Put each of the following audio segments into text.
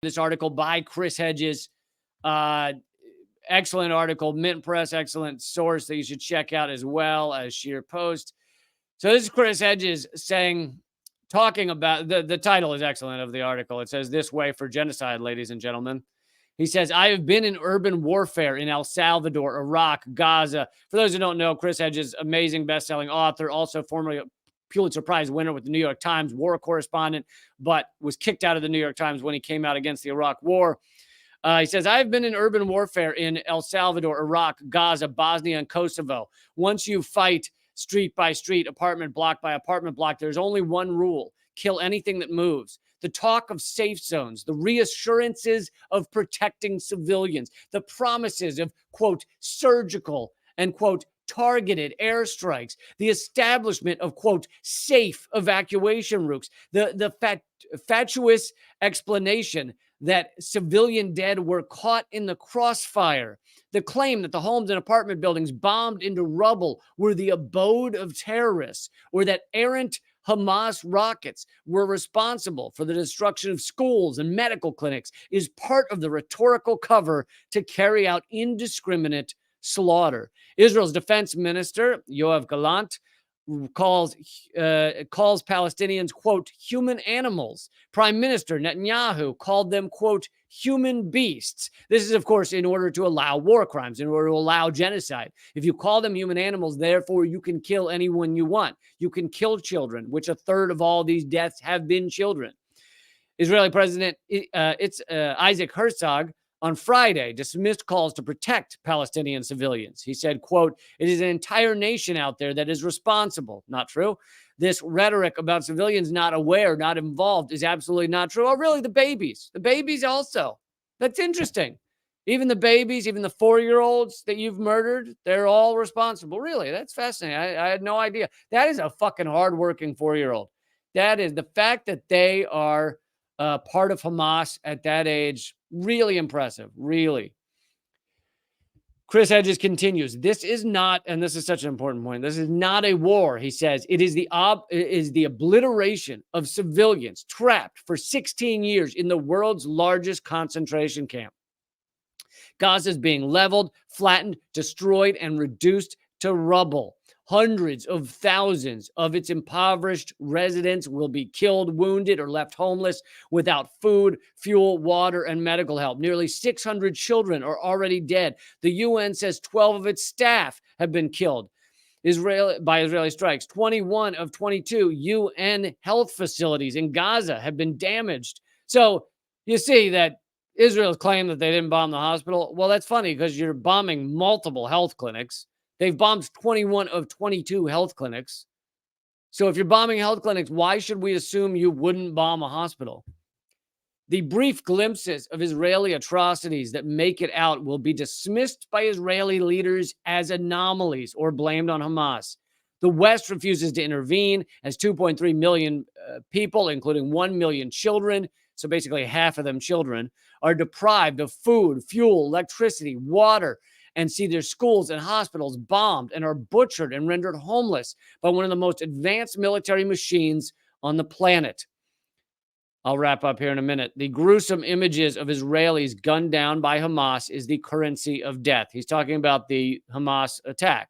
This article by Chris Hedges. Excellent article, Mint Press, excellent source that you should check out as well as Sheer Post. So this is Chris Hedges talking about, the title is excellent of the article. It says, "This Way for Genocide, ladies and gentlemen." He says, "I have been in urban warfare in El Salvador, Iraq, Gaza." For those who don't know, Chris Hedges, amazing best-selling author, also formerly a Pulitzer Prize winner with the New York Times, war correspondent, but was kicked out of the New York Times when he came out against the Iraq War. He says, "I've been in urban warfare in El Salvador, Iraq, Gaza, Bosnia, and Kosovo. Once you fight street by street, apartment block by apartment block, there's only one rule: kill anything that moves. The talk of safe zones, the reassurances of protecting civilians, the promises of, quote, surgical and, quote, targeted airstrikes, the establishment of, quote, safe evacuation routes, the fatuous explanation that civilian dead were caught in the crossfire, the claim that the homes and apartment buildings bombed into rubble were the abode of terrorists, or that errant Hamas rockets were responsible for the destruction of schools and medical clinics, is part of the rhetorical cover to carry out indiscriminate slaughter." Israel's defense minister, Yoav Gallant, calls Palestinians, quote, human animals. Prime Minister Netanyahu called them, quote, human beasts. This is, of course, in order to allow war crimes, in order to allow genocide. If you call them human animals, therefore you can kill anyone you want. You can kill children, which a third of all these deaths have been children. Israeli President Isaac Herzog on Friday dismissed calls to protect Palestinian civilians. He said, quote, "It is an entire nation out there that is responsible." Not true. This rhetoric about civilians not aware, not involved is absolutely not true. Oh, really? The babies also. That's interesting. Even the babies, even the 4-year-olds that you've murdered, they're all responsible. Really? That's fascinating. I had no idea. That is a fucking hardworking 4-year-old. That is the fact that they are part of Hamas at that age. Really impressive, really. Chris Hedges continues, "This is not," and this is such an important point, "this is not a war," he says. It is the obliteration of civilians trapped for 16 years in the world's largest concentration camp. Gaza is being leveled, flattened, destroyed, and reduced to rubble. Hundreds of thousands of its impoverished residents will be killed, wounded, or left homeless without food, fuel, water, and medical help. Nearly 600 children are already dead. The UN says 12 of its staff have been killed by Israeli strikes. 21 of 22 UN health facilities in Gaza have been damaged. So you see that Israel's claim that they didn't bomb the hospital. Well, that's funny because you're bombing multiple health clinics. They've bombed 21 of 22 health clinics. So if you're bombing health clinics, why should we assume you wouldn't bomb a hospital? The brief glimpses of Israeli atrocities that make it out will be dismissed by Israeli leaders as anomalies or blamed on Hamas. The West refuses to intervene as 2.3 million people, including 1 million children, so basically half of them children, are deprived of food, fuel, electricity, water, and see their schools and hospitals bombed and are butchered and rendered homeless by one of the most advanced military machines on the planet. I'll wrap up here in a minute. The gruesome images of Israelis gunned down by Hamas is the currency of death. He's talking about the Hamas attack.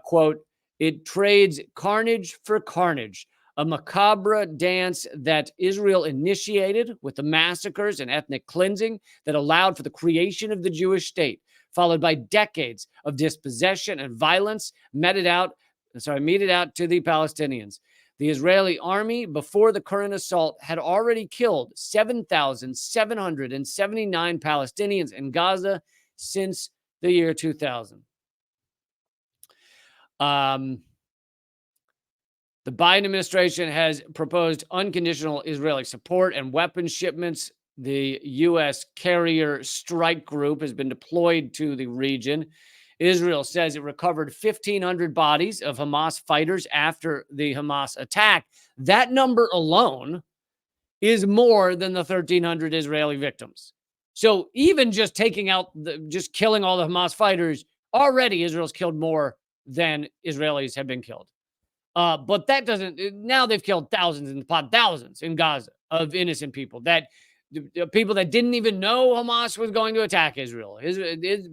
Quote, "It trades carnage for carnage, a macabre dance that Israel initiated with the massacres and ethnic cleansing that allowed for the creation of the Jewish state, followed by decades of dispossession and violence meted out to the Palestinians. The Israeli army, before the current assault, had already killed 7,779 Palestinians in Gaza since the year 2000. The Biden administration has proposed unconditional Israeli support and weapons shipments. The U.S. carrier strike group has been deployed to the region. Israel says it recovered 1,500 bodies of Hamas fighters after the Hamas attack. That number alone is more than the 1,300 Israeli victims. So even just killing all the Hamas fighters, already Israel's killed more than Israelis have been killed. But that doesn't, now they've killed thousands in Gaza of innocent people. That the people that didn't even know Hamas was going to attack Israel,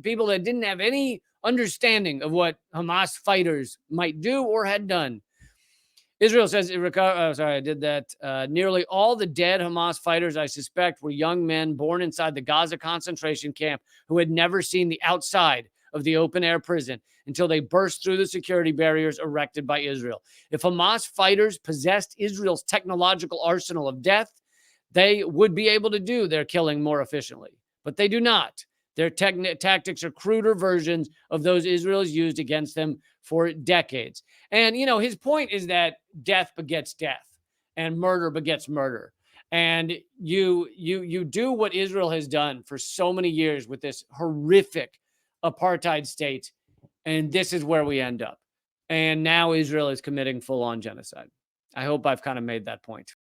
people that didn't have any understanding of what Hamas fighters might do or had done. Israel says, sorry, I did that. Nearly all the dead Hamas fighters, I suspect, were young men born inside the Gaza concentration camp who had never seen the outside of the open-air prison until they burst through the security barriers erected by Israel. If Hamas fighters possessed Israel's technological arsenal of death, they would be able to do their killing more efficiently. But they do not. Their tactics are cruder versions of those Israel has used against them for decades. And, you know, his point is that death begets death and murder begets murder. And you do what Israel has done for so many years with this horrific apartheid state, and this is where we end up. And now Israel is committing full-on genocide. I hope I've kind of made that point.